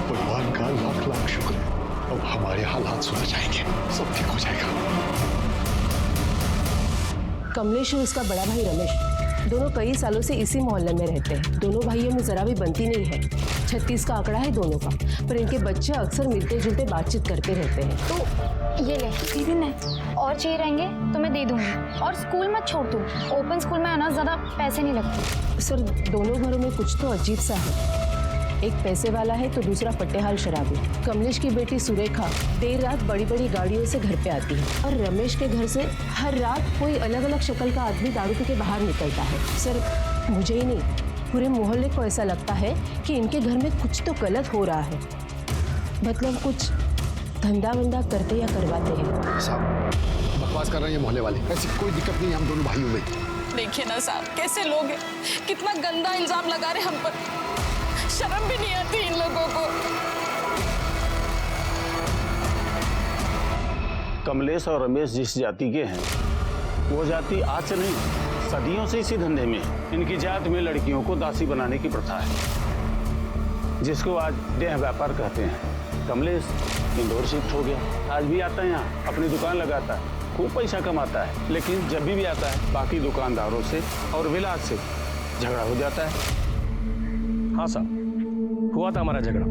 भगवान का लाख लाख शुक्र है, अब हमारे हालात सुधर जाएंगे, सब ठीक हो जाएगा। कमलेश और उसका बड़ा भाई रमेश दोनों कई सालों से इसी मोहल्ले में रहते हैं। दोनों भाइयों में जरा भी बनती नहीं है। 36 का आंकड़ा है दोनों का, पर इनके बच्चे अक्सर मिलते जुलते बातचीत करते रहते हैं। तो ये ले दीदी ने और चाहिए रहेंगे तो मैं दे दूंगी, और स्कूल मत छोड़ तू, ओपन स्कूल में आना ज्यादा पैसे नहीं लगते। सर दोनों घरों में कुछ तो अजीब सा है, एक पैसे वाला है तो दूसरा फटेहाल शराबी। कमलेश की बेटी सुरेखा देर रात बड़ी बड़ी गाड़ियों से घर पे आती है और रमेश के घर से हर रात कोई अलग अलग शक्ल का आदमी दारू पी के बाहर निकलता है। सर मुझे ही नहीं, पूरे मोहल्ले को ऐसा लगता है कि इनके घर में कुछ तो गलत हो रहा है, मतलब कुछ धंधा वंदा करते या करवाते हैं। साहब बकवास कर रहे हैं मोहल्ले वाले, ऐसी कोई दिक्कत नहीं हम दोनों भाइयों में। देखिए ना साहब कैसे लोग हैं, कितना गंदा इल्जाम लगा रहे हम पर, शर्म भी नहीं आती इन लोगों को। कमलेश और रमेश जिस जाति के हैं वो जाति आज से नहीं सदियों से इसी धंधे में है। इनकी जात में लड़कियों को दासी बनाने की प्रथा है, जिसको आज देह व्यापार कहते हैं। कमलेश इंदौर शिफ्ट हो गया, आज भी आता है यहाँ, अपनी दुकान लगाता है, खूब पैसा कमाता है, लेकिन जब भी आता है बाकी दुकानदारों से और विलास से झगड़ा हो जाता है। हाँ साहब, हुआ था हमारा झगड़ा,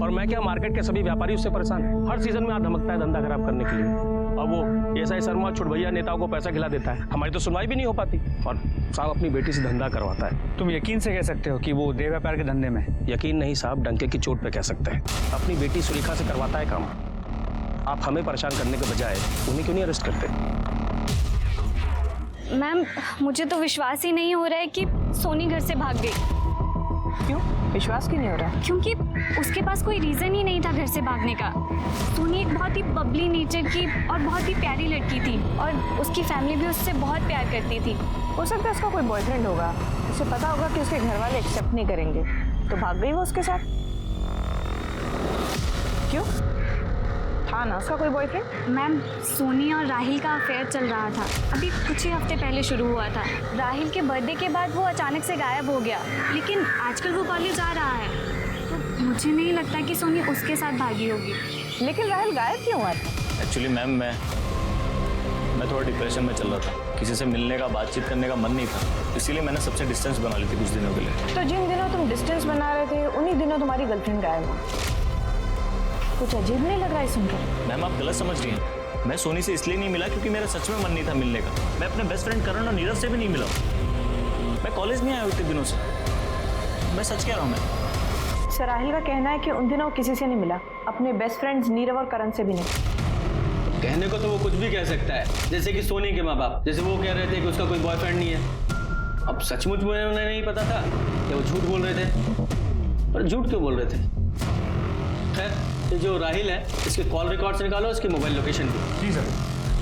और मैं क्या मार्केट के सभी व्यापारी उससे परेशान हैं। हर सीजन में आ धमकता है धंधा खराब करने के लिए। अब वो ऐसा ही शर्मा छुड़भैया नेताओं को पैसा खिला देता है, हमारी तो सुनवाई भी नहीं हो पाती, और साहब अपनी बेटी से धंधा करवाता है। तुम यकीन से कह सकते हो कि वो देह व्यापार के धंधे में? यकीन नहीं साहब, डंके की चोट पे कह सकते हैं। अपनी बेटी सुरेखा से करवाता है काम। आप हमें परेशान करने के बजाय उन्हें क्यों नहीं अरेस्ट करते? मैम मुझे तो विश्वास ही नहीं हो रहा है कि सोनी घर से भाग गई। क्यों विश्वास क्यों नहीं हो रहा? क्योंकि उसके पास कोई रीजन ही नहीं था घर से भागने का। सोनी एक बहुत ही बबली नेचर की और बहुत ही प्यारी लड़की थी, और उसकी फैमिली भी उससे बहुत प्यार करती थी। हो सकता है उसका कोई बॉयफ्रेंड होगा, उसे पता होगा कि उसके घर वाले एक्सेप्ट नहीं करेंगे, तो भाग गई वो उसके साथ। क्यों था ना उसका कोई बॉयफ्रेंड? मैम सोनी और राहिल का अफेयर चल रहा था, अभी कुछ ही हफ्ते पहले शुरू हुआ था। राहिल के बर्थडे के बाद वो अचानक से गायब हो गया, लेकिन आजकल वो कॉलेज आ रहा है, तो मुझे नहीं लगता कि सोनी उसके साथ भागी होगी। लेकिन राहिल गायब क्यों हुआ था? एक्चुअली मैम मैं थोड़ा डिप्रेशन में चल रहा था, किसी से मिलने का बातचीत करने का मन नहीं था, इसीलिए मैंने सबसे डिस्टेंस बना ली थी कुछ दिनों के लिए। तो जिन दिनों तुम डिस्टेंस बना रहे थे उन्हीं दिनों तुम्हारी गर्लफ्रेंड गायब हुई, कुछ अजीब नहीं लग रहा है सुनकर? मैम आप गलत समझ रही हैं, मैं सोनी से इसलिए नहीं मिला क्योंकि मेरा सच में मन नहीं था मिलने का। मैं अपने बेस्ट फ्रेंड करण और नीरव से भी नहीं मिला, मैं कॉलेज नहीं आया इतने दिनों से, मैं सच कह रहा हूँ। मैं सर राहिल का कहना है कि उन दिनों किसी से नहीं मिला, अपने बेस्ट फ्रेंड्स नीरव और करण से भी नहीं। कहने को तो वो कुछ भी कह सकता है, जैसे कि सोनी के माँ बाप, जैसे वो कह रहे थे कि उसका कोई बॉयफ्रेंड नहीं है। अब सचमुच में उन्हें नहीं पता था कि वो झूठ बोल रहे थे, पर झूठ क्यों बोल रहे थे? खैर ये जो राहिल है इसके कॉल रिकॉर्ड्स निकालो, इसकी मोबाइल लोकेशन भी। जी सर।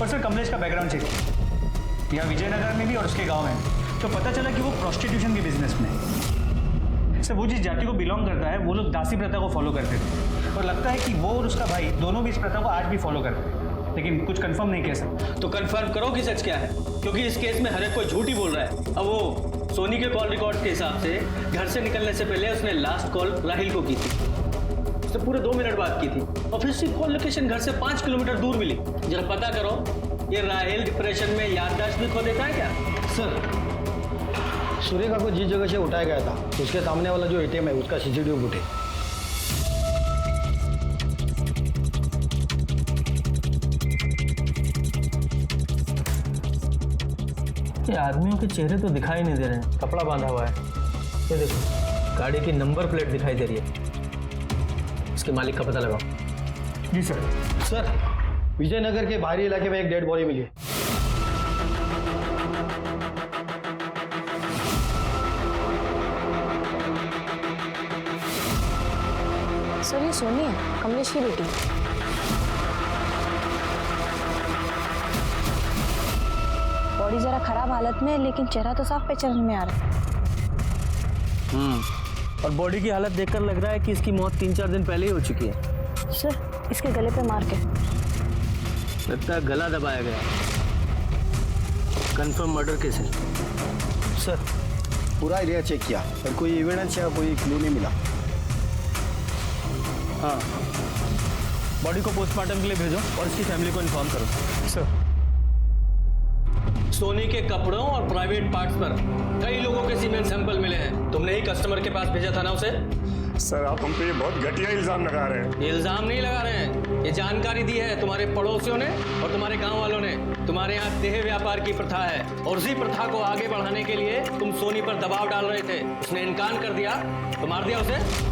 पर सर कमलेश का बैकग्राउंड चेक किया, यहाँ विजयनगर में भी और उसके गांव में, तो पता चला कि वो प्रोस्टिट्यूशन के बिजनेस में है। सर वो जिस जाति को बिलोंग करता है वो लोग दासी प्रथा को फॉलो करते थे, और लगता है कि वो और उसका भाई दोनों भी इस प्रथा को आज भी फॉलो करते हैं, लेकिन कुछ कंफर्म नहीं कह सकते। तो कंफर्म करो कि सच क्या है, क्योंकि इस केस में हर एक कोई झूठ ही बोल रहा है। अब वो सोनी के कॉल रिकॉर्ड के हिसाब से घर से निकलने से पहले उसने लास्ट कॉल राहिल को की थी, उसने पूरे 2 मिनट बात की थी, और फिर उसकी कॉल लोकेशन घर से 5 किलोमीटर दूर मिली। जरा पता करो, ये राहिल डिप्रेशन में याददाश्त भी खो देता है क्या? सर सुरेखा को जिस जगह से उठाया गया था उसके सामने वाला जो एटीएम है उसका सीसीटीवी फुटेज। ये आदमियों के चेहरे तो दिखाई नहीं दे रहे हैं, कपड़ा बांधा हुआ है। ये देखो गाड़ी की नंबर प्लेट दिखाई दे रही है, इसके मालिक का पता लगाओ। जी सर। सर विजयनगर के बाहरी इलाके में एक डेड बॉडी मिली है। सर ये सोनी है, कमलेश की बेटी। बॉडी जरा खराब हालत में है, लेकिन चेहरा तो साफ पहचान में आ रहा है। और बॉडी की हालत देखकर लग रहा है कि इसकी मौत 3-4 दिन पहले ही हो चुकी है। सर इसके गले पे मार के लगता है गला दबाया गया। कंफर्म मर्डर केस है। सर पूरा एरिया चेक किया पर कोई एविडेंस या कोई क्लू नहीं मिला। हाँ, बॉडी को पोस्टमार्टम के लिए भेजो और इसकी फैमिली को इन्फॉर्म करो। सर सोनी के कपड़ों और प्राइवेट पार्ट्स पर कई लोगों के सीमेंट सैंपल मिले हैं। तुमने ही कस्टमर के पास भेजा था ना उसे? सर आप हम पे ये बहुत घटिया इल्जाम लगा रहे हैं। ये इल्जाम नहीं लगा रहे हैं, ये जानकारी दी है तुम्हारे पड़ोसियों ने और तुम्हारे गांव वालों ने। तुम्हारे यहाँ देह व्यापार की प्रथा है और उसी प्रथा को आगे बढ़ाने के लिए तुम सोनी पर दबाव डाल रहे थे। उसने इनकार कर दिया तो मार दिया उसे।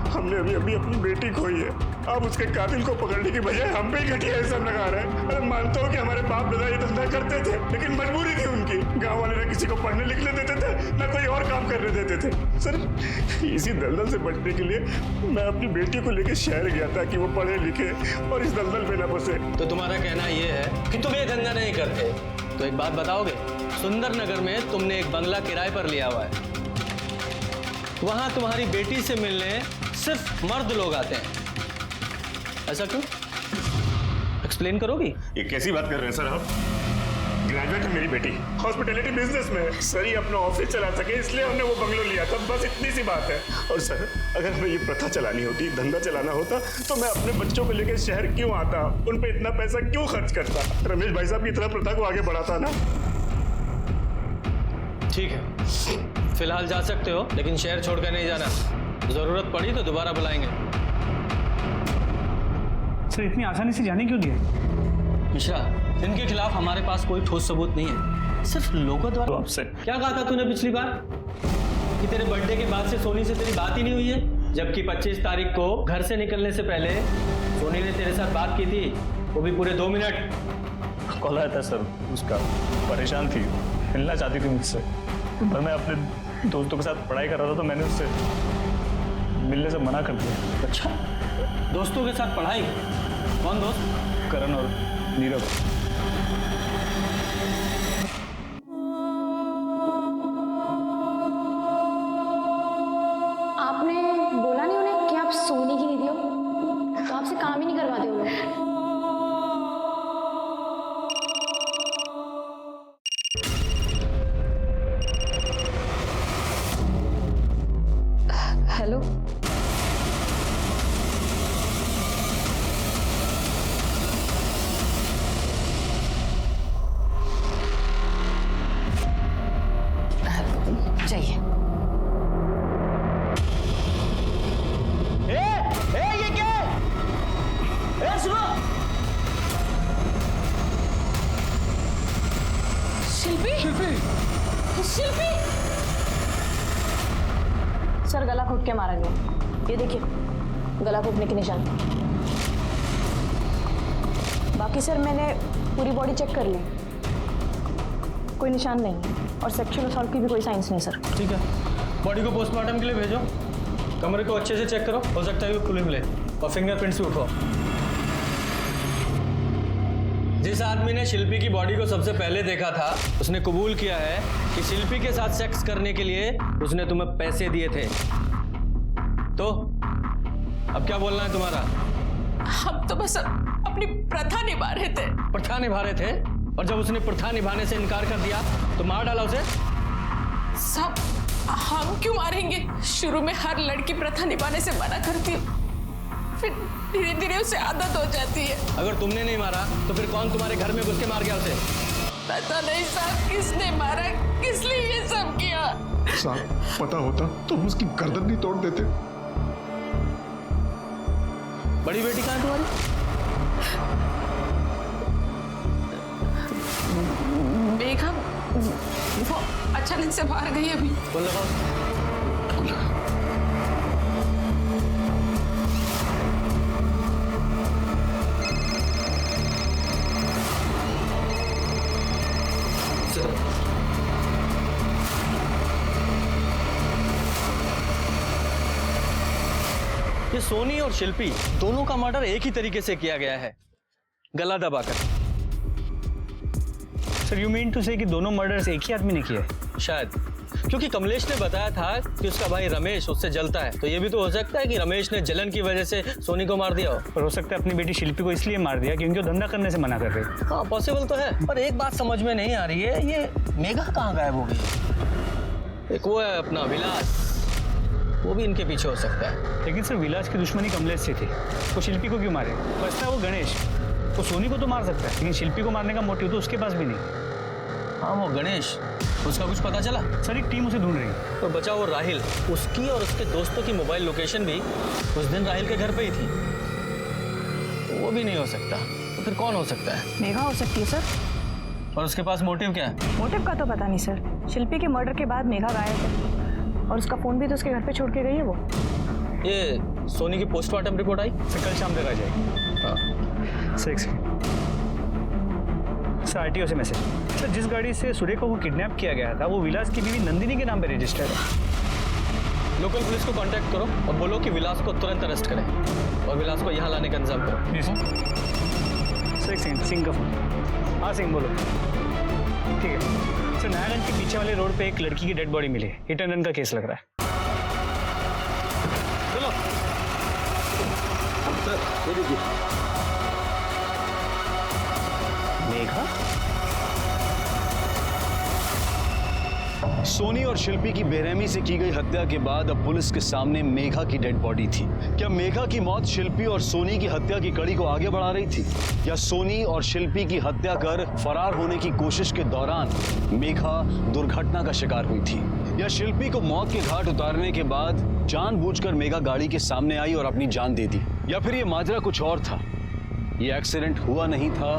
हमने अभी अभी अपनी बेटी खोई है, अब उसके कातिल को पकड़ने की बजाय हम पे ही घटिया इल्जाम लगा रहे हैं। अरे मानता हूँ कि हमारे बाप दादा ये धंधा करते थे, लेकिन मजबूरी थी उनकी। गांव वाले ना किसी को पढ़ने लिखने देते थे, ना कोई और काम करने देते थे। सर इसी दलदल से बचने के लिए मैं अपनी बेटी को लेकर शहर गया था कि वो पढ़े लिखे और इस दलदल में न फंसे। तो तुम्हारा कहना ये है कि तुम ये धंधा नहीं करते? तो एक बात बताओगे, सुंदर नगर में तुमने एक बंगला किराए पर लिया हुआ है, वहां तुम्हारी बेटी से मिलने सिर्फ मर्द लोग आते हैं, ऐसा क्यों? एक्सप्लेन करोगी? ये कैसी बात कर रहे हैं सर आप? ग्रेजुएट है मेरी बेटी, हॉस्पिटैलिटी बिजनेस में है। सर ये अपना ऑफिस चला सके इसलिए हमने वो बंगलो लिया था, बस इतनी सी बात है। और सर अगर हमें ये प्रथा चलानी होती, धंधा चलाना होता, तो मैं अपने बच्चों को लेकर शहर क्यों आता, उन पे इतना पैसा क्यों खर्च करता? रमेश भाई साहब की तरह प्रथा को आगे बढ़ाता ना। ठीक है, फिलहाल जा सकते हो, लेकिन शहर छोड़कर नहीं जाना। जरूरत पड़ी तो दोबारा बुलाएंगे। सर इतनी आसानी से जाने क्यों दिया? मिश्रा, इनके खिलाफ हमारे पास कोई ठोस सबूत नहीं है, सिर्फ लोगों द्वारा। आपसे क्या कहा था तूने पिछली बार कि तेरे बर्थडे के बाद से सोनी से तेरी बात ही नहीं हुई है? जबकि 25 तारीख को घर से निकलने से पहले सोनी ने तेरे साथ बात की थी, वो भी पूरे 2 मिनट। कॉल आया था सर उसका, परेशान थी, मिलना चाहती थी मुझसे, पर मैं अपने दोस्तों के साथ पढ़ाई कर रहा था तो मैंने उससे मिलने से मना कर दिया। अच्छा, दोस्तों के साथ पढ़ाई? कौन दोस्त? करण और नीरव। आपने बोला नहीं उन्हें कि आप सोनी की दीदी हो, तो आपसे काम ही नहीं करवाते वो लोग। हेलो, चाहिए। ये क्या है? सुनो, शिल्पी शिल्पी सर गला घोट के मारा गया, ये देखिए गला घोटने के निशान। बाकी सर मैंने पूरी बॉडी चेक कर ली, कोई निशान नहीं है और सेक्सुअल असॉल्ट की भी कोई साइंस नहीं सर। ठीक है, बॉडी को पोस्टमार्टम के लिए भेजो, कमरे को अच्छे से चेक करो, हो सकता है वो खुले मिले, और फिंगरप्रिंट्स भी उठाओ। जिस आदमी ने शिल्पी की बॉडी को सबसे पहले देखा था, उसने कबूल किया है कि शिल्पी के साथ सेक्स करने के लिए उसने तुम्हें पैसे दिए थे। तो अब क्या बोलना है तुम्हारा? हम तो बस अपनी प्रथा निभा रहे थे। प्रथा निभा रहे थे, और जब उसने प्रथा निभाने से इनकार कर दिया तो मार डाला उसे। सब हम क्यों मारेंगे? शुरू में हर लड़की प्रथा निभाने से मना करती है, फिर धीरे धीरे उसे आदत हो जाती है। अगर तुमने नहीं मारा तो फिर कौन तुम्हारे घर में घुस के मार गया उसे? पता नहीं साहब किसने मारा, किस लिए ये सब किया। साहब पता होता तो हम उसकी गर्दन नहीं तोड़ देते। बड़ी बेटी कहाँ है तुम्हारी? मेघा वो अचानक से बाहर गई अभी। बोल लगाओ। ये सोनी और शिल्पी दोनों का मर्डर एक ही तरीके से किया गया है, गला दबाकर। सर यू मीन टू से कि दोनों मर्डर्स एक ही आदमी ने किए? शायद, क्योंकि कमलेश ने बताया था कि उसका भाई रमेश उससे जलता है, तो ये भी तो हो सकता है कि रमेश ने जलन की वजह से सोनी को मार दिया हो। और हो सकता है अपनी बेटी शिल्पी को इसलिए मार दिया क्योंकि वो धंधा करने से मना कर रही। हाँ पॉसिबल तो है, पर एक बात समझ में नहीं आ रही है, ये मेघा कहाँ गायब हो गई? एक वो है अपना विलास, वो भी इनके पीछे हो सकता है। लेकिन सर विलास की दुश्मनी कमलेश से थी, तो शिल्पी को क्यों मारे? बचता है वो गणेश, वो सोनी को तो मार सकता है, लेकिन शिल्पी को मारने का मोटिव तो उसके पास भी नहीं। हाँ वो गणेश, उसका कुछ पता चला? सर एक टीम उसे ढूंढ रही है। तो बचा वो राहिल, उसकी और उसके दोस्तों की मोबाइल लोकेशन भी उस दिन राहिल के घर पे ही थी, तो वो भी नहीं हो सकता। तो फिर कौन हो सकता है? मेघा हो सकती है सर। और उसके पास मोटिव क्या है? मोटिव का तो पता नहीं सर। शिल्पी के मर्डर के बाद मेघा गायब है और उसका फोन भी तो उसके घर पे छोड़ के गई है वो। ये सोनी की पोस्टमार्टम रिपोर्ट आई? सर कल शाम तक आ जाएगी। हाँ। सर एक सेकंड। सर आरटीओ से मैसेज। सर जिस गाड़ी से सुरेखा को किडनैप किया गया था वो विलास की बीवी नंदिनी के नाम पे रजिस्टर्ड है। लोकल पुलिस को कांटेक्ट करो और बोलो कि विलास को तुरंत अरेस्ट करें और विलास को यहाँ लाने का इंतजाम करो। जी सर। सर एक सेकंड, सिंह का फोन। हाँ सिंह बोलो। ठीक है सर, नयागंज के पीछे वाले रोड पे एक लड़की की डेड बॉडी मिली है। हिट एंड रन का केस लग रहा है। चलो सर ये देखिए। मेघा? सोनी और शिल्पी की बेरहमी से की गई हत्या के बाद अब पुलिस के सामने मेघा की डेड बॉडी थी। क्या मेघा की मौत शिल्पी और सोनी की हत्या की कड़ी को आगे बढ़ा रही थी, या सोनी और शिल्पी की हत्या कर फरार होने की कोशिश के दौरान मेघा दुर्घटना का शिकार हुई थी, या शिल्पी को मौत के घाट उतारने के बाद जानबूझकर मेघा गाड़ी के सामने आई और अपनी जान दे दी, या फिर ये माजरा कुछ और था? ये एक्सीडेंट हुआ नहीं था,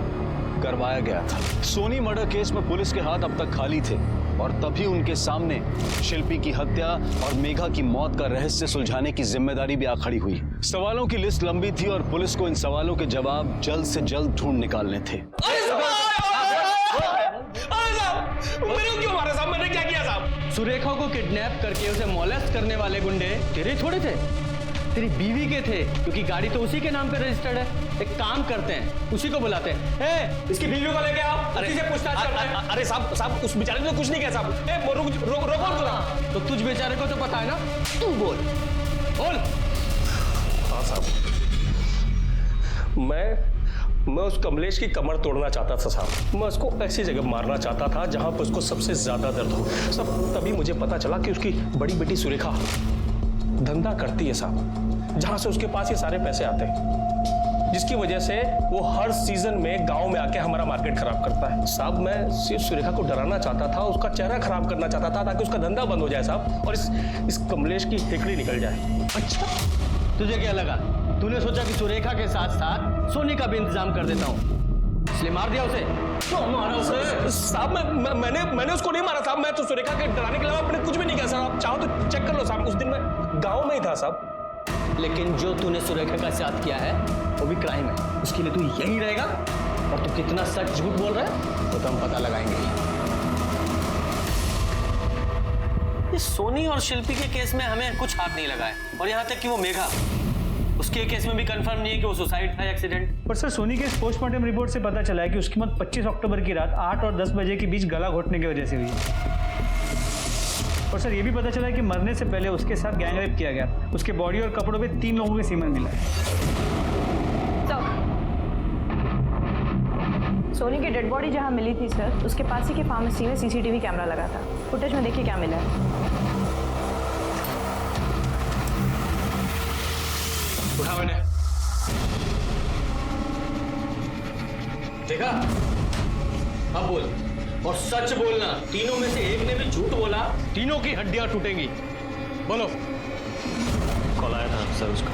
करवाया गया था। सोनी मर्डर केस में पुलिस के हाथ अब तक खाली थे और तभी उनके सामने शिल्पी की हत्या और मेघा की मौत का रहस्य सुलझाने की जिम्मेदारी भी आ खड़ी हुई। सवालों की लिस्ट लंबी थी और पुलिस को इन सवालों के जवाब जल्द से जल्द ढूंढ निकालने थे। मैंने क्यों मारा साहब? मैंने क्या किया साहब? सुरेखा को किडनैप करके उसे मॉलेस्ट करने वाले गुंडे तेरे थोड़े थे, तेरी बीवी के थे, क्योंकि गाड़ी तो उसी के नाम पे रजिस्टर्ड है। एक काम करते हैं, उसी को बुलाते हैं। ए, इसकी बीवी को लेके आओ, उसी से पूछताछ करते हैं। अरे साहब उस बेचारे ने कुछ नहीं किया साहब। ए रोको। तो तुझ बेचारे को तो पता है ना, तू बोल। हाँ साहब, मैं उस कमलेश की कमर तोड़ना चाहता था साहब। मैं उसको ऐसी जगह मारना चाहता था जहां पर उसको सबसे ज्यादा दर्द हो। सब तभी मुझे पता चला कि उसकी बड़ी बेटी सुरेखा धंधा करती है साहब, जहां से उसके पास ये सारे पैसे आते हैं, जिसकी वजह से वो हर सीजन में गांव में आके हमारा मार्केट खराब करता है साहब। मैं सिर्फ सुरेखा को डराना चाहता था, उसका चेहरा खराब करना चाहता था ताकि उसका धंधा बंद हो जाए साहब, और इस कमलेश की हिकड़ी निकल जाए। अच्छा, तुझे क्या लगा? तूने सोचा कि सुरेखा के साथ साथ सोनी का भी इंतजाम कर देता हूँ, इसलिए मार दिया उसे? तो मारा उसे साहब? मैंने उसको नहीं मारा साहब। मैं तो सुरेखा के डराने के अलावा अपने कुछ भी नहीं किया साहब। आप चाहो तो चेक कर लो साहब, उस दिन मैं गांव में ही था साहब। लेकिन जो तूने सुरेखा का साथ किया है वो भी क्राइम है, उसके लिए तू यहीं रहेगा। और तू कितना सच झूठ बोल रहा है वो तो हम पता लगाएंगे। इस सोनी और शिल्पी के केस में हमें कुछ हाथ नहीं लगा है, और यहाँ तक कि वो मेघा, उसके केस में भी कंफर्म नहीं है कि वो सुसाइड था या एक्सीडेंट। पर सर सोनी के पोस्टमार्टम रिपोर्ट से पता चला है कि उसकी मौत 25 अक्टूबर की रात 8 और 10 बजे के बीच गला घोटने की वजह से हुई है। और सर ये भी पता चला है कि मरने से पहले उसके साथ गैंगरेप किया गया। उसके बॉडी और कपड़ों पे 3 लोगों के सीमन मिला है। सोनी की डेड बॉडी जहाँ मिली थी सर, उसके पास ही के फार्मेसी में सीसीटीवी कैमरा लगा था। फुटेज में देखिए क्या मिला है। उठा मैंने देखा। अब बोल, और सच बोलना। तीनों में से एक ने भी झूठ बोला, तीनों की हड्डियां टूटेंगी। बोलो। कॉल आया था सर उसका,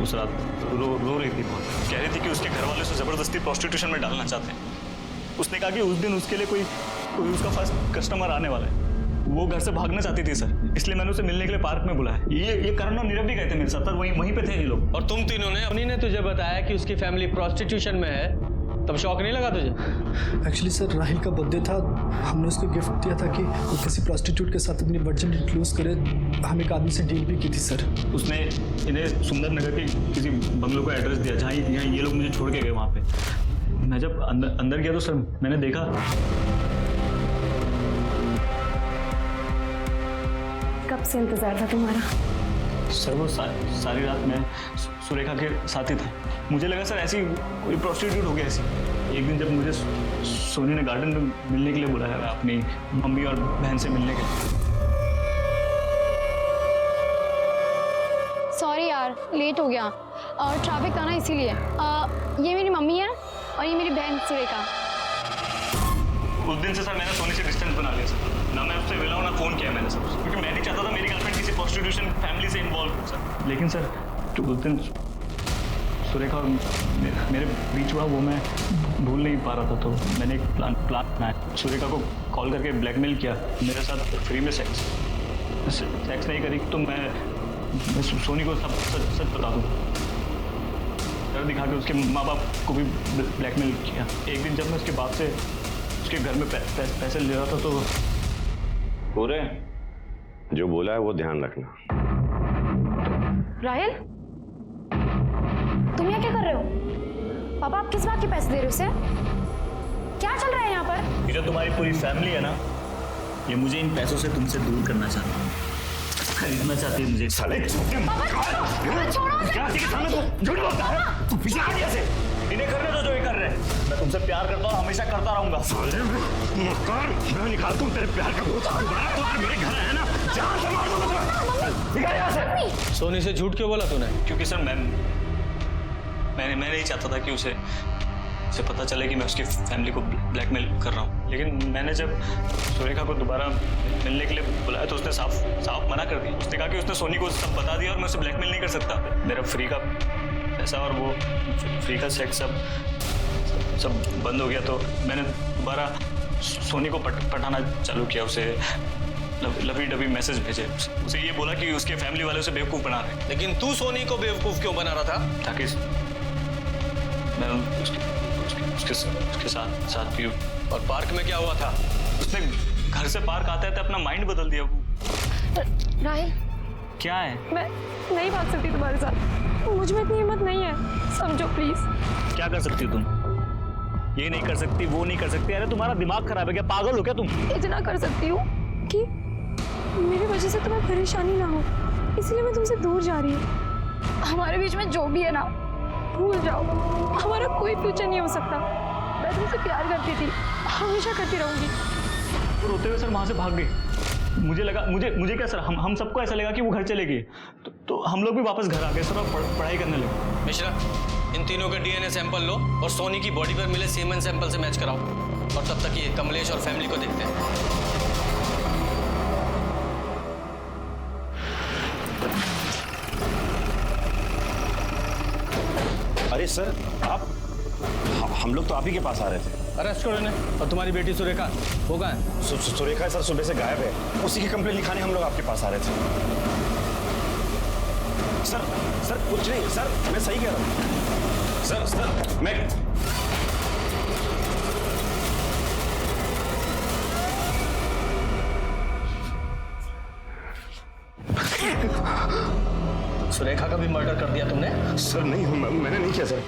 उस रात रो रही थी बहुत, कह रही थी कि उसके घर वाले उसे जबरदस्ती प्रोस्टिट्यूशन में डालना चाहते हैं। उसने कहा कि उस दिन उसके लिए कोई उसका फर्स्ट कस्टमर आने वाला है। वो घर से भागना चाहती थी सर, इसलिए मैंने उसे मिलने के लिए पार्क में बुलाया। ये करण और नीरव भी गए थे मेरे साथ, वहीं पे थे ये लोग। और तुम तीनों ने, अपनी ने तुझे बताया कि उसकी फैमिली प्रोस्टिट्यूशन में है, तब शौक नहीं लगा तुझे? एक्चुअली सर राहिल का बर्थडे था, हमने उसको गिफ्ट दिया था कि वो किसी प्रोस्टिट्यूट के साथ अपनी वर्जिन इंक्लूज करे। हम एक आदमी से डील भी की थी सर। उसने इन्हें सुंदर नगर के किसी बंगलों का एड्रेस दिया जहाँ ये लोग मुझे छोड़ के गए वहाँ पे। मैं जब अंदर गया तो सर मैंने देखा। कब से इंतजार था तुम्हारा? सर वो सारी रात मैं सुरेखा के साथ ही था। मुझे लगा सर ऐसी कोई प्रोस्टिट्यूट हो गया ऐसी। एक दिन जब मुझे सोनी ने गार्डन में मिलने के लिए बुलाया, अपनी मम्मी और बहन से मिलने के लिए, यार, लेट हो गया और ट्रैफिक था ना इसीलिए। ये मेरी मम्मी है और ये मेरी बहन सुरेखा। उस दिन से सर मैंने सोनी से डिस्टेंस बना लिया सर। ना मैं उससे मिला हूँ ना फोन किया मैंने सर, क्योंकि मैं नहीं चाहता था मेरी गर्लफ्रेंड किसी प्रोस्टिट्यूशन फैमिली से इन्वॉल्व हो सर। लेकिन सर जो उस दिन सुरेखा और मेरे बीच हुआ वो मैं भूल नहीं पा रहा था, तो मैंने एक प्लान बनाया। सुरेखा को कॉल करके ब्लैकमेल किया मेरे साथ फ्री में सेक्स नहीं करी तो मैं सोनी को सब सच बता दूँ। डर दिखा के उसके माँ बाप को भी ब्लैकमेल किया। एक दिन जब मैं उसके बाप से उसके घर में पैसे ले रहा था तो पूरे जो बोला है वो ध्यान रखना। राहिल, तुम यहाँ क्या कर रहे हो? पापा आप किस बात के पैसे दे रहे हो उसे? क्या चल रहा है यहाँ पर? ये जो तुम्हारी पूरी फैमिली है ना, ये मुझे इन पैसों से तुमसे दूर करना चाहती है, खरीदना चाहती है मुझे। साले झूठ बोलता है तू, पीछे आ गया से। इन्हें करने दो जो ये कर रहे हैं। मैं तुमसे प्यार करता हूँ, हमेशा करता रहूंगा। साले मैं निकालता हूँ तेरे प्यार का भूत। दोबारा तो मेरे घर है ना, जान से मार दूंगा। निकल यहाँ से। सोनी से झूठ क्यों बोला तूने? क्योंकि सर मैं नहीं चाहता था कि उसे पता चले कि मैं उसकी फैमिली को ब्लैकमेल कर रहा हूँ। लेकिन मैंने जब सुरेखा को दोबारा मिलने के लिए बुलाया तो उसने साफ मना कर दिया। उसने कहा कि उसने सोनी को सब बता दिया और मैं उसे ब्लैकमेल नहीं कर सकता। मेरा फ्री का पैसा और वो फ्री का सेक्स सब बंद हो गया, तो मैंने दोबारा सोनी को पटाना चालू किया। उसे लवी डबी मैसेज भेजे, उसे ये बोला कि उसके फैमिली वाले उसे बेवकूफ़ बना रहे हैं। लेकिन तू सोनी को बेवकूफ़ क्यों बना रहा था? ताकि मैं उसके साथ भी। और पार्क में क्या हुआ था? उसने घर से पार्क आते आते अपना माइंड बदल दिया। राहिल, क्या है? मैं नहीं भाग सकती तुम्हारे साथ, मुझ में इतनी हिम्मत नहीं है, समझो प्लीज। क्या कर सकती हो तुम? ये नहीं कर सकती, वो नहीं कर सकती। अरे तुम्हारा दिमाग खराब है क्या? पागल हो क्या तुम? इतना कर सकती हूँ कि मेरी वजह से तुम्हें परेशानी ना हो, इसलिए मैं तुमसे दूर जा रही हूँ। हमारे बीच में जो भी है ना, भूल जाओ, हमारा कोई फ्यूचर नहीं हो सकता। मैं तुमसे प्यार करती थी, हमेशा करती रहूंगी। रोते हुए सर वहां से भाग गई। मुझे लगा मुझे क्या सर, हम सबको ऐसा लगा कि वो घर चले गए, तो हम लोग भी वापस घर आ गए सर और पढ़ाई करने लगे। मिश्रा, इन तीनों का डीएनए सैंपल लो और सोनी की बॉडी पर मिले सीमेन सैंपल से मैच कराओ, और तब तक ये कमलेश और फैमिली को देखते हैं। अरे सर आप, हम लोग तो आप ही के पास आ रहे थे। अरेस्ट करो इन्हें। और तुम्हारी बेटी सुरेखा वो कहाँ है? सुरेखा सर सुबह से गायब है, उसी की कंप्लेंट लिखाने हम लोग आपके पास आ रहे थे। सर कुछ नहीं सर, मैं सही कह रहा हूँ सर मैं सुरेखा का भी मर्डर कर दिया तुमने? सर नहीं, मैंने नहीं किया सर।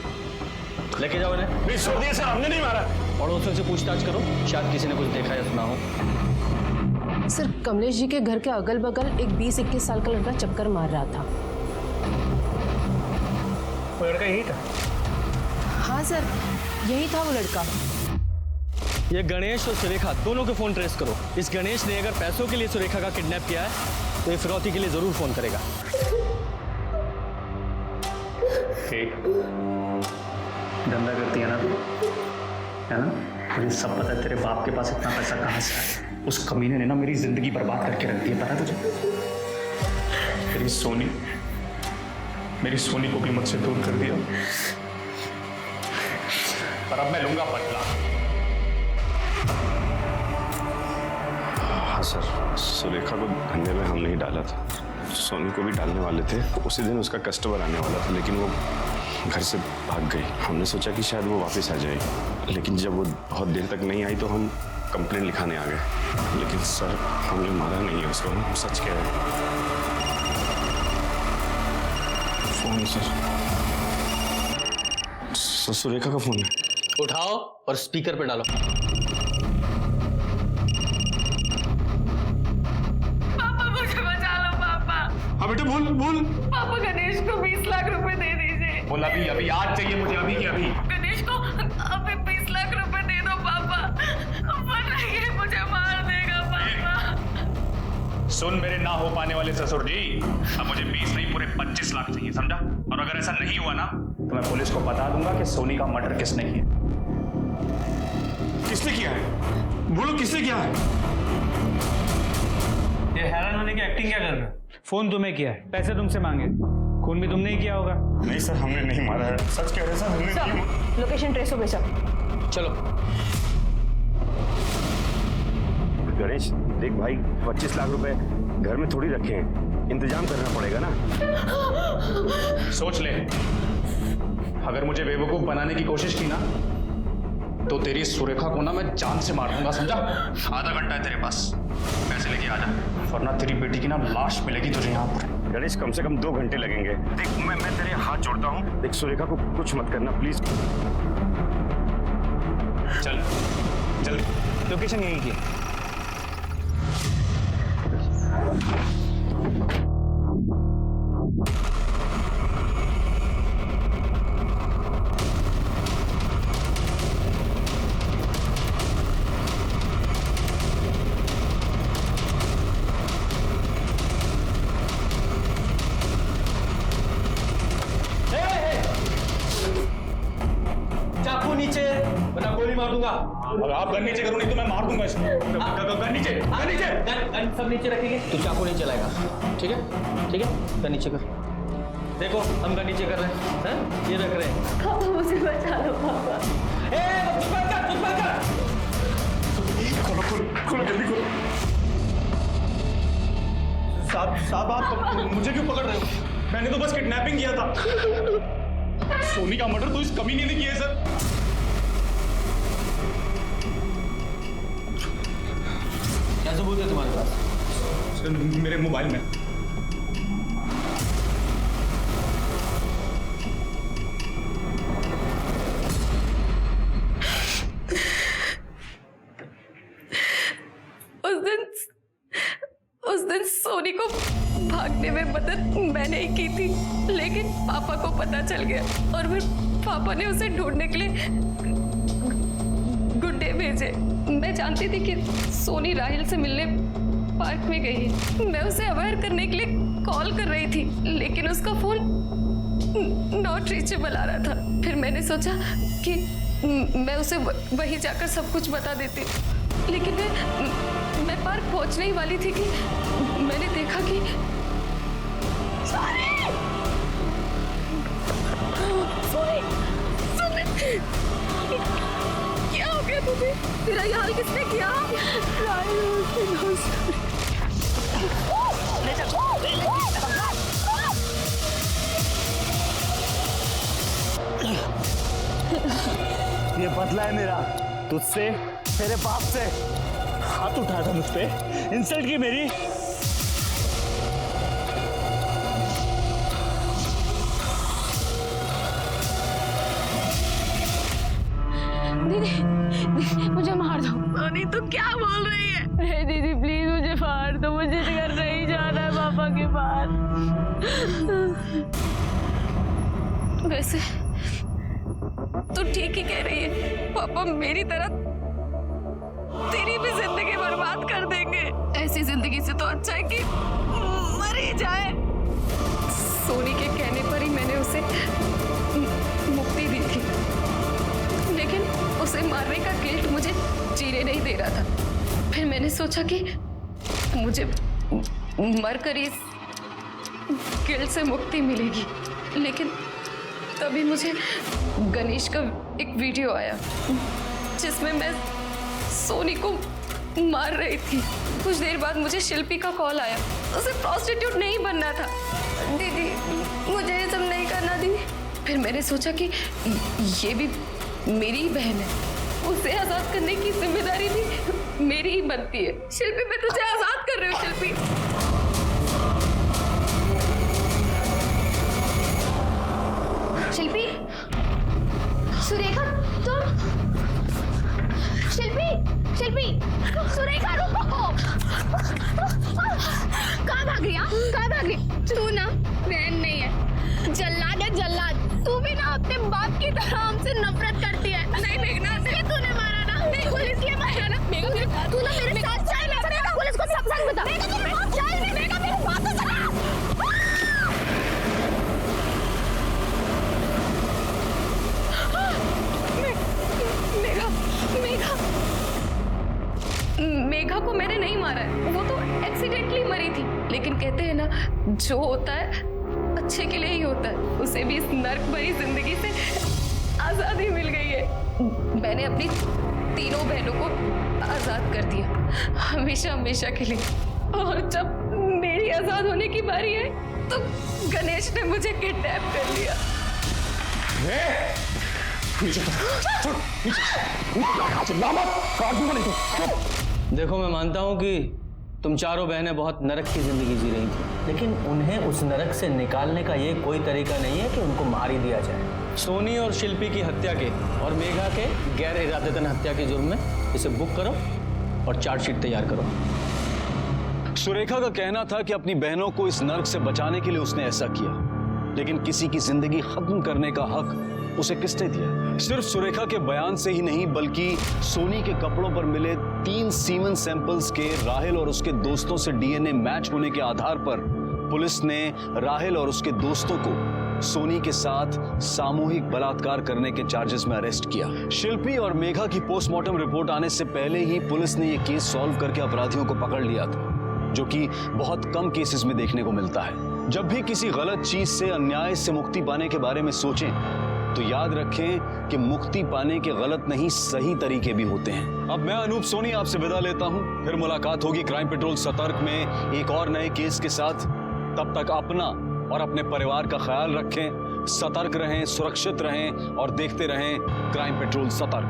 लेके जाओ इन्हें। नहीं छोड़ दिया सर, हमने नहीं मारा। पड़ोसियों से पूछताछ करो, शायद किसी ने कुछ देखा या सुना हो। सर कमलेश जी के घर के अगल बगल एक 20-21 साल का लड़का चक्कर मार रहा था। वो लड़का यही था? हाँ सर, यही था वो लड़का। ये गणेश और सुरेखा दोनों के फोन ट्रेस करो। इस गणेश ने अगर पैसों के लिए सुरेखा का किडनैप किया है तो ये फिरौती के लिए जरूर फोन करेगा। धंधा करती है ना तू, है ना? मुझे सब पता है तेरे बाप के पास इतना पैसा कहाँ से आया। उस कमीने ने ना मेरी जिंदगी बर्बाद करके रख दी है, पता तुझे? मेरी सोनी को भी मुझसे दूर कर दिया, पर अब मैं लूंगा बदला। हाँ सर, सुरेखा को धंधे में हम नहीं डाला था, सोनी को भी डालने वाले थे। उसी दिन उसका कस्टमर आने वाला था, लेकिन वो घर से भाग गई। हमने सोचा कि शायद वो वापस आ जाएगी, लेकिन जब वो बहुत देर तक नहीं आई तो हम कंप्लेंट लिखाने आ गए। लेकिन सर हमने मारा नहीं है उसको, हम सच कह रहे हैं। फोन सर, सुरेखा का फोन है। उठाओ और स्पीकर पे डालो। पापा मुझे बचा लो पापा। हाँ बेटा बोल। पापा गणेश को 20 लाख रुपए दे दीजिए। बोल अभी आज चाहिए मुझे, अभी के अभी। गणेश को अभी 20 लाख रुपए दे दो पापा, वरना ये मुझे मार देगा पापा। सुन मेरे ना हो पाने वाले ससुर जी, अब मुझे 20 नहीं पूरे 25 लाख चाहिए, समझा? और अगर ऐसा नहीं हुआ ना तो मैं पुलिस को बता दूंगा कि सोनी का मर्डर किसने किया। किसने किया है? बोलो किसने किया है? ये हैरान होने की एक्टिंग क्या कर रहे हो? फोन तुम्हें किया है, पैसे तुमसे मांगे, खून भी तुमने ही किया होगा। नहीं सर, हमने नहीं मारा है, सच कह रहे हैं सर, हमने नहीं मारा। लोकेशन ट्रेस हो गई सब। चलो गणेश देख भाई, 25 लाख रुपए घर में थोड़ी रखे हैं, इंतजाम करना पड़ेगा ना। सोच ले, अगर मुझे बेवकूफ बनाने की कोशिश की ना तो तेरी सुरेखा को ना मैं जान से मार दूंगा, समझा? आधा घंटा है तेरे पास, पैसे लेके आ जा, वरना तेरी बेटी की ना लाश मिलेगी तुझे यहाँ पर। गणेश कम से कम 2 घंटे लगेंगे। देख मैं तेरे हाथ जोड़ता हूँ, देख सुरेखा को कुछ मत करना प्लीज। चल जल्दी, लोकेशन यही की। चाकू नीचे वरना गोली मार दूंगा। अगर आप गन नीचे करो नहीं तो मैं मार दूंगा इसको। गन नीचे, गन नीचे, गन सब नीचे रखेंगे। तू चाकू नहीं चलाएगा, ठीक है? ठीक है, गन नीचे कर। देखो हम गन नीचे कर रहे हैं, ये रख रहे हैं। पापा मुझे बचा लो पापा। चुप कर। खोलो जल्दी खोलो। साहब आप मुझे क्यों पकड़ रहे हो? मैंने तो बस किडनैपिंग किया था। सोनी का मर्डर तो इस कमीने ने किया है सर। क्या सबूत है तुम्हारे पास? सर मेरे मोबाइल में। उस दिन सोनी को भागने में मदद मैंने ही की थी, लेकिन पापा को पता चल गया और फिर पापा ने उसे ढूंढने के लिए गुंडे भेजे। मैं जानती थी कि सोनी राहिल से मिलने पार्क में गई है। मैं उसे अवेयर करने के लिए कॉल कर रही थी, लेकिन उसका फोन नॉट रीचेबल आ रहा था। फिर मैंने सोचा कि मैं उसे वहीं जाकर सब कुछ बता देती, लेकिन मैं पार्क पहुंचने ही वाली थी कि मैंने देखा कि क्या हो गया तुझे? तेरा ये हाल किसने किया? ये बदला है मेरा तुझसे, तेरे बाप से। हाथ उठाया था मुझ पे, इंसल्ट की मेरी। दीदी मुझे मार दो। सोनी तो क्या बोल रही है? अरे दीदी प्लीज मुझे मार दो, मुझे घर नहीं जाना है पापा के पास। वैसे तू ठीक ही कह रही है, पापा मेरी तरह तेरी भी जिंदगी बर्बाद कर देंगे। ऐसी जिंदगी से तो अच्छा है कि मर ही जाए। सोनी के कहने पर ही मैंने उसे मुक्ति दी थी, लेकिन उसे मारने का गिल्ट मुझे जीने नहीं दे रहा था। फिर मैंने सोचा कि मुझे मरकर इस गिल्ट से मुक्ति मिलेगी, लेकिन तभी मुझे गणेश का एक वीडियो आया जिसमें मैं सोनी को मार रही थी। कुछ देर बाद मुझे शिल्पी का कॉल आया, उसे प्रोस्टिट्यूट नहीं बनना था। दीदी मुझे ये सब नहीं करना दीदी। फिर मैंने सोचा कि ये भी मेरी ही बहन है, उसे आजाद करने की जिम्मेदारी भी मेरी ही बनती है। शिल्पी मैं तुझे आजाद कर रही हूँ। शिल्पी शिल्पी, सुरेखा तुम। शिल्पी, शिल्पी, सुरेखा रुको। कहाँ भाग रही? कहाँ भाग रही? तू ना बहन नहीं है, जल्लाद है जल्लाद। तू भी ना अपने बाप की तरह हमसे नफरत करती है। नहीं मेघना, तूने मारा ना? नहीं पुलिस ने मारा ना? तू ना मेरे साथ पुलिस को सब सच बता। लेकिन कहते हैं ना, जो होता है अच्छे के लिए ही होता है। उसे भी इस नर्क भरी जिंदगी से आज़ादी मिल गई है। मैंने अपनी तीनों बहनों को आज़ाद कर दिया, हमेशा हमेशा के लिए। और जब मेरी आज़ाद होने की बारी है तो गणेश ने मुझे किडनैप कर लिया। देखो, मैं मानता हूँ कि तुम चारों बहनें बहुत नरक की जिंदगी जी रही थी, लेकिन उन्हें उस नरक से निकालने का ये कोई तरीका नहीं है कि उनको मार ही दिया जाए। सोनी और शिल्पी की हत्या के और मेघा के गैर इरादतन हत्या के जुर्म में इसे बुक करो और चार्जशीट तैयार करो। सुरेखा का कहना था कि अपनी बहनों को इस नर्क से बचाने के लिए उसने ऐसा किया, लेकिन किसी की जिंदगी खत्म करने का हक उसे किसने दिया? सिर्फ सुरेखा के बयान से ही नहीं, बल्कि सोनी के कपड़ों पर मिले 3 सीमेन सैंपल्स के राहिल और उसके दोस्तों से डीएनए मैच होने के आधार पर पुलिस ने राहिल और उसके दोस्तों को सोनी के साथ सामूहिक बलात्कार करने के चार्जेस में अरेस्ट किया। शिल्पी और मेघा की पोस्टमार्टम रिपोर्ट आने से पहले ही पुलिस ने यह केस सॉल्व करके अपराधियों को पकड़ लिया था, जो कि बहुत कम केसेस में देखने को मिलता है। जब भी किसी गलत चीज से, अन्याय से मुक्ति पाने के बारे में सोचें तो याद रखें कि मुक्ति पाने के गलत नहीं, सही तरीके भी होते हैं। अब मैं अनूप सोनी आपसे विदा लेता हूं, फिर मुलाकात होगी क्राइम पेट्रोल सतर्क में एक और नए केस के साथ। तब तक अपना और अपने परिवार का ख्याल रखें, सतर्क रहें, सुरक्षित रहें और देखते रहें क्राइम पेट्रोल सतर्क।